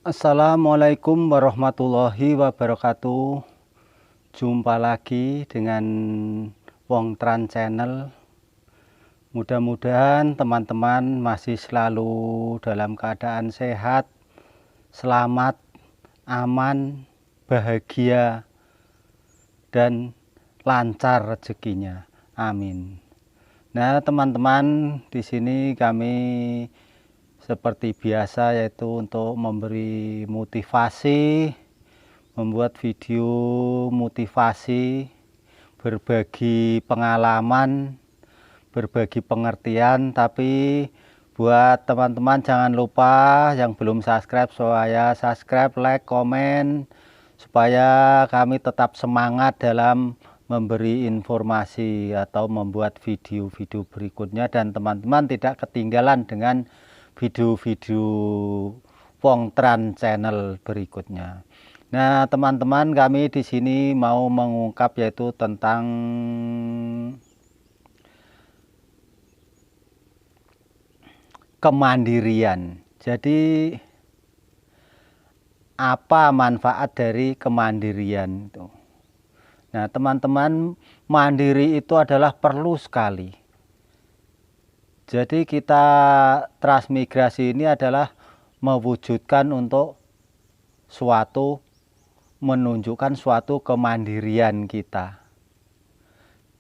Assalamualaikum warahmatullahi wabarakatuh. Jumpa lagi dengan Wong Tran Channel. Mudah-mudahan teman-teman masih selalu dalam keadaan sehat, selamat, aman, bahagia, dan lancar rezekinya. Amin. Nah, teman-teman, di sini kami seperti biasa yaitu untuk memberi motivasi, membuat video motivasi, berbagi pengalaman, berbagi pengertian. Tapi buat teman-teman jangan lupa yang belum subscribe supaya subscribe, like, komen, supaya kami tetap semangat dalam memberi informasi atau membuat video-video berikutnya, dan teman-teman tidak ketinggalan dengan video-video Wong Tran Channel berikutnya. Nah, teman-teman, kami di sini mau mengungkap yaitu tentang kemandirian. Jadi, apa manfaat dari kemandirian itu? Nah, teman-teman, mandiri itu adalah perlu sekali. Jadi kita transmigrasi ini adalah mewujudkan untuk menunjukkan suatu kemandirian kita.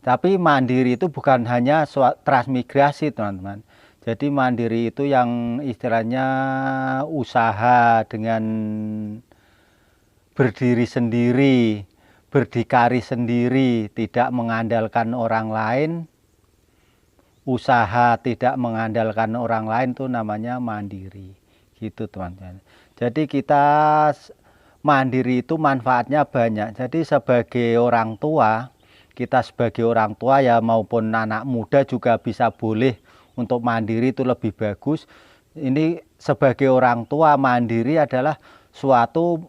Tapi mandiri itu bukan hanya transmigrasi, teman-teman. Jadi mandiri itu yang istilahnya usaha dengan berdiri sendiri, berdikari sendiri, tidak mengandalkan orang lain. Usaha tidak mengandalkan orang lain itu namanya mandiri, gitu teman-teman. Jadi kita mandiri itu manfaatnya banyak. Jadi sebagai orang tua, kita sebagai orang tua ya maupun anak muda juga bisa boleh untuk mandiri, itu lebih bagus. Ini sebagai orang tua mandiri adalah suatu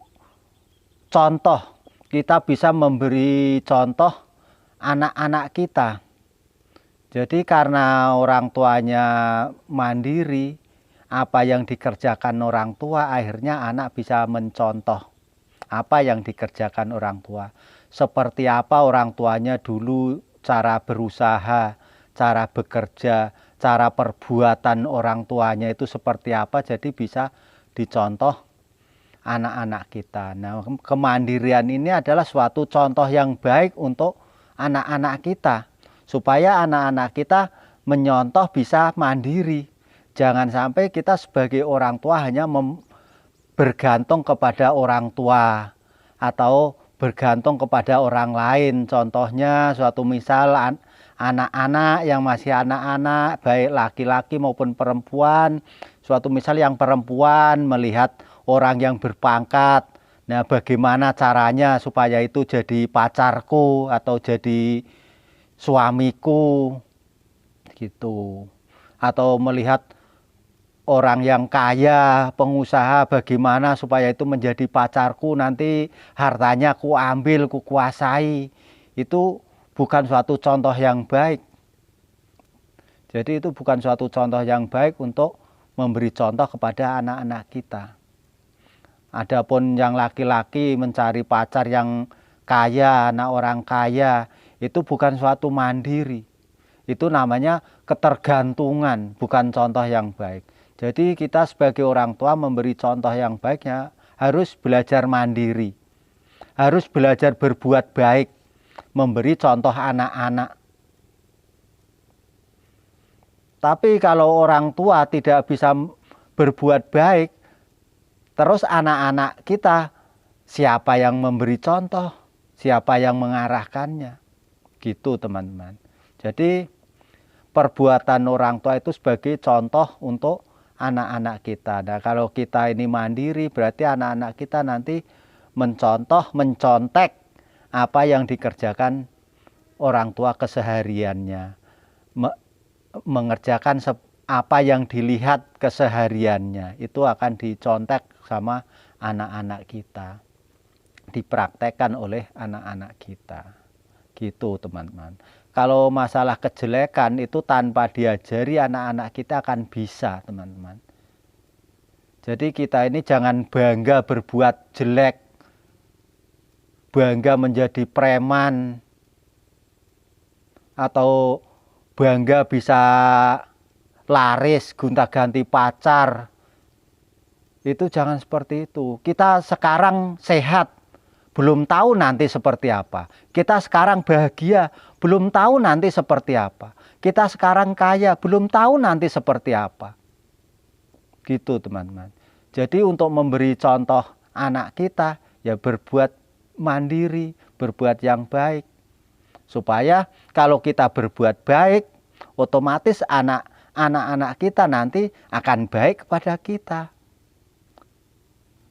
contoh. Kita bisa memberi contoh anak-anak kita. Jadi karena orang tuanya mandiri, apa yang dikerjakan orang tua akhirnya anak bisa mencontoh apa yang dikerjakan orang tua. Seperti apa orang tuanya dulu, cara berusaha, cara bekerja, cara perbuatan orang tuanya itu seperti apa, jadi bisa dicontoh anak-anak kita. Nah, kemandirian ini adalah suatu contoh yang baik untuk anak-anak kita, supaya anak-anak kita menyontoh bisa mandiri. Jangan sampai kita sebagai orang tua hanya bergantung kepada orang tua atau bergantung kepada orang lain. Contohnya suatu misal anak-anak yang masih anak-anak, baik laki-laki maupun perempuan. Suatu misal yang perempuan melihat orang yang berpangkat, nah bagaimana caranya supaya itu jadi pacarku atau jadi suamiku gitu. Atau melihat orang yang kaya, pengusaha, bagaimana supaya itu menjadi pacarku, nanti hartanya ku ambil, ku kuasai. Itu bukan suatu contoh yang baik. Jadi itu bukan suatu contoh yang baik untuk memberi contoh kepada anak-anak kita. Adapun yang laki-laki mencari pacar yang kaya, anak orang kaya, itu bukan suatu mandiri. Itu namanya ketergantungan, bukan contoh yang baik. Jadi kita sebagai orang tua memberi contoh yang baiknya harus belajar mandiri. Harus belajar berbuat baik, memberi contoh anak-anak. Tapi kalau orang tua tidak bisa berbuat baik, terus anak-anak kita siapa yang memberi contoh? Siapa yang mengarahkannya? Gitu teman-teman. Jadi perbuatan orang tua itu sebagai contoh untuk anak-anak kita. Nah, kalau kita ini mandiri, berarti anak-anak kita nanti mencontek apa yang dikerjakan orang tua kesehariannya. Mengerjakan apa yang dilihat kesehariannya, itu akan dicontek sama anak-anak kita, dipraktekkan oleh anak-anak kita. Gitu teman-teman. Kalau masalah kejelekan itu tanpa diajari anak-anak kita akan bisa teman-teman. Jadi kita ini jangan bangga berbuat jelek, bangga menjadi preman, atau bangga bisa laris, gonta-ganti pacar. Itu jangan seperti itu. Kita sekarang sehat, belum tahu nanti seperti apa. Kita sekarang bahagia, belum tahu nanti seperti apa. Kita sekarang kaya, belum tahu nanti seperti apa. Gitu teman-teman. Jadi untuk memberi contoh anak kita, ya berbuat mandiri, berbuat yang baik. Supaya kalau kita berbuat baik, otomatis anak-anak kita nanti akan baik kepada kita.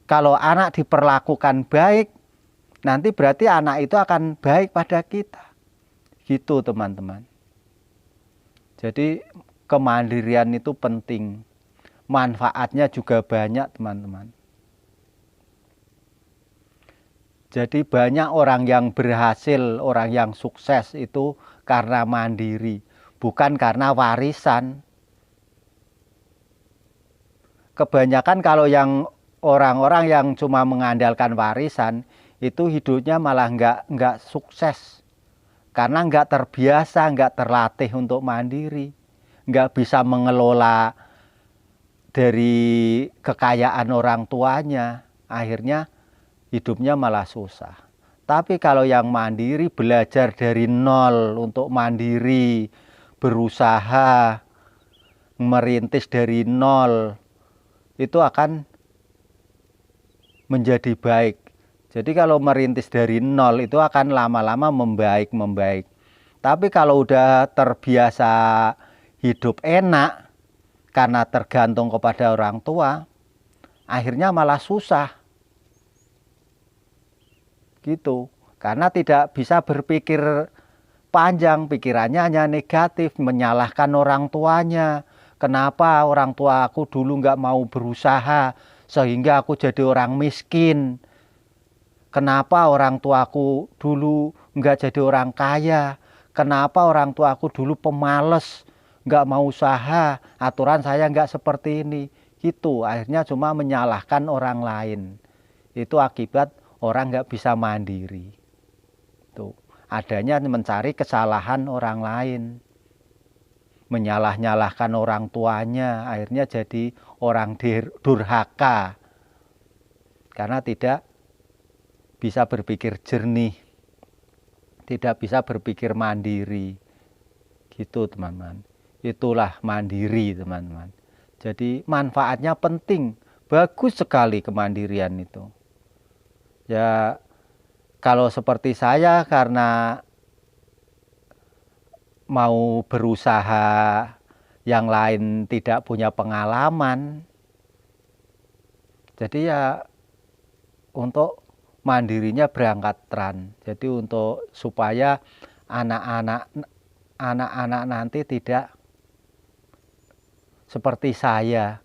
Kalau anak diperlakukan baik, nanti berarti anak itu akan baik pada kita. Gitu teman-teman. Jadi kemandirian itu penting. Manfaatnya juga banyak teman-teman. Jadi banyak orang yang berhasil, orang yang sukses itu karena mandiri, bukan karena warisan. Kebanyakan kalau yang orang-orang yang cuma mengandalkan warisan, itu hidupnya malah nggak sukses. Karena nggak terbiasa, nggak terlatih untuk mandiri. Nggak bisa mengelola dari kekayaan orang tuanya, akhirnya hidupnya malah susah. Tapi kalau yang mandiri, belajar dari nol untuk mandiri, berusaha, merintis dari nol, itu akan menjadi baik. Jadi kalau merintis dari nol itu akan lama-lama membaik. Tapi kalau udah terbiasa hidup enak, karena tergantung kepada orang tua, akhirnya malah susah. Gitu. Karena tidak bisa berpikir panjang, pikirannya hanya negatif, menyalahkan orang tuanya. Kenapa orang tua aku dulu nggak mau berusaha, sehingga aku jadi orang miskin. Kenapa orang tuaku dulu nggak jadi orang kaya. Kenapa orang tuaku dulu pemalas, nggak mau usaha, aturan saya nggak seperti ini. Gitu, akhirnya cuma menyalahkan orang lain. Itu akibat orang nggak bisa mandiri. Tuh, adanya mencari kesalahan orang lain. Menyalah-nyalahkan orang tuanya, akhirnya jadi orang durhaka. Karena tidak bisa berpikir jernih. Tidak bisa berpikir mandiri. Gitu teman-teman. Itulah mandiri teman-teman. Jadi manfaatnya penting, bagus sekali kemandirian itu. Ya kalau seperti saya karena mau berusaha, yang lain tidak punya pengalaman, jadi ya untuk mandirinya berangkat tran. Jadi untuk supaya anak-anak nanti tidak seperti saya,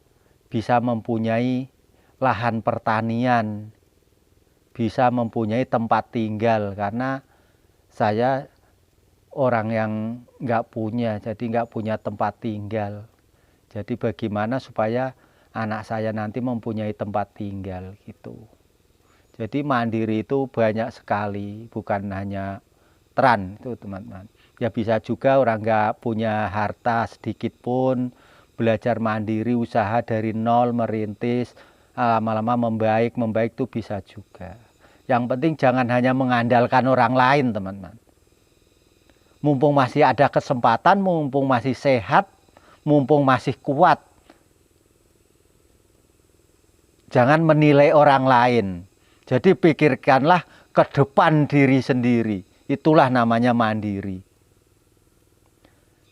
bisa mempunyai lahan pertanian, bisa mempunyai tempat tinggal. Karena saya orang yang nggak punya, jadi nggak punya tempat tinggal. Jadi bagaimana supaya anak saya nanti mempunyai tempat tinggal gitu. Jadi mandiri itu banyak sekali, bukan hanya tran itu teman-teman. Ya bisa juga orang nggak punya harta sedikit pun, belajar mandiri, usaha dari nol, merintis, lama-lama membaik itu bisa juga. Yang penting jangan hanya mengandalkan orang lain teman-teman. Mumpung masih ada kesempatan, mumpung masih sehat, mumpung masih kuat, jangan menilai orang lain. Jadi pikirkanlah ke depan diri sendiri. Itulah namanya mandiri.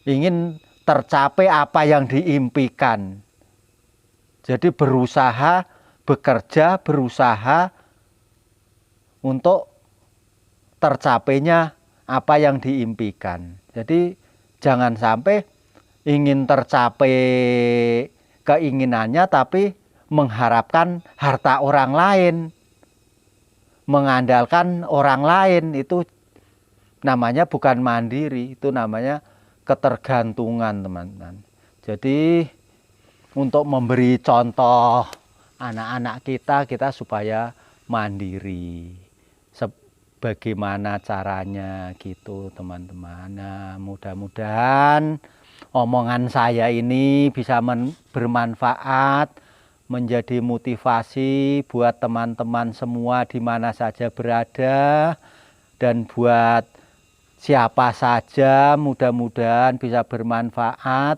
Ingin tercapai apa yang diimpikan. Jadi berusaha, bekerja, berusaha untuk tercapainya apa yang diimpikan. Jadi jangan sampai ingin tercapai keinginannya tapi mengharapkan harta orang lain, mengandalkan orang lain. Itu namanya bukan mandiri, itu namanya ketergantungan teman-teman. Jadi untuk memberi contoh anak-anak kita supaya mandiri. Bagaimana caranya gitu teman-teman. Nah, mudah-mudahan omongan saya ini bisa bermanfaat, menjadi motivasi buat teman-teman semua di mana saja berada, dan buat siapa saja mudah-mudahan bisa bermanfaat,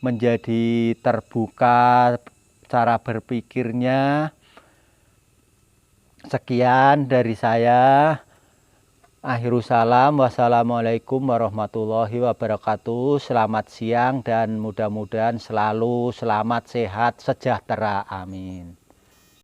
menjadi terbuka cara berpikirnya. Sekian dari saya. Akhirus salam, wassalamualaikum warahmatullahi wabarakatuh. Selamat siang dan mudah-mudahan selalu selamat, sehat, sejahtera. Amin.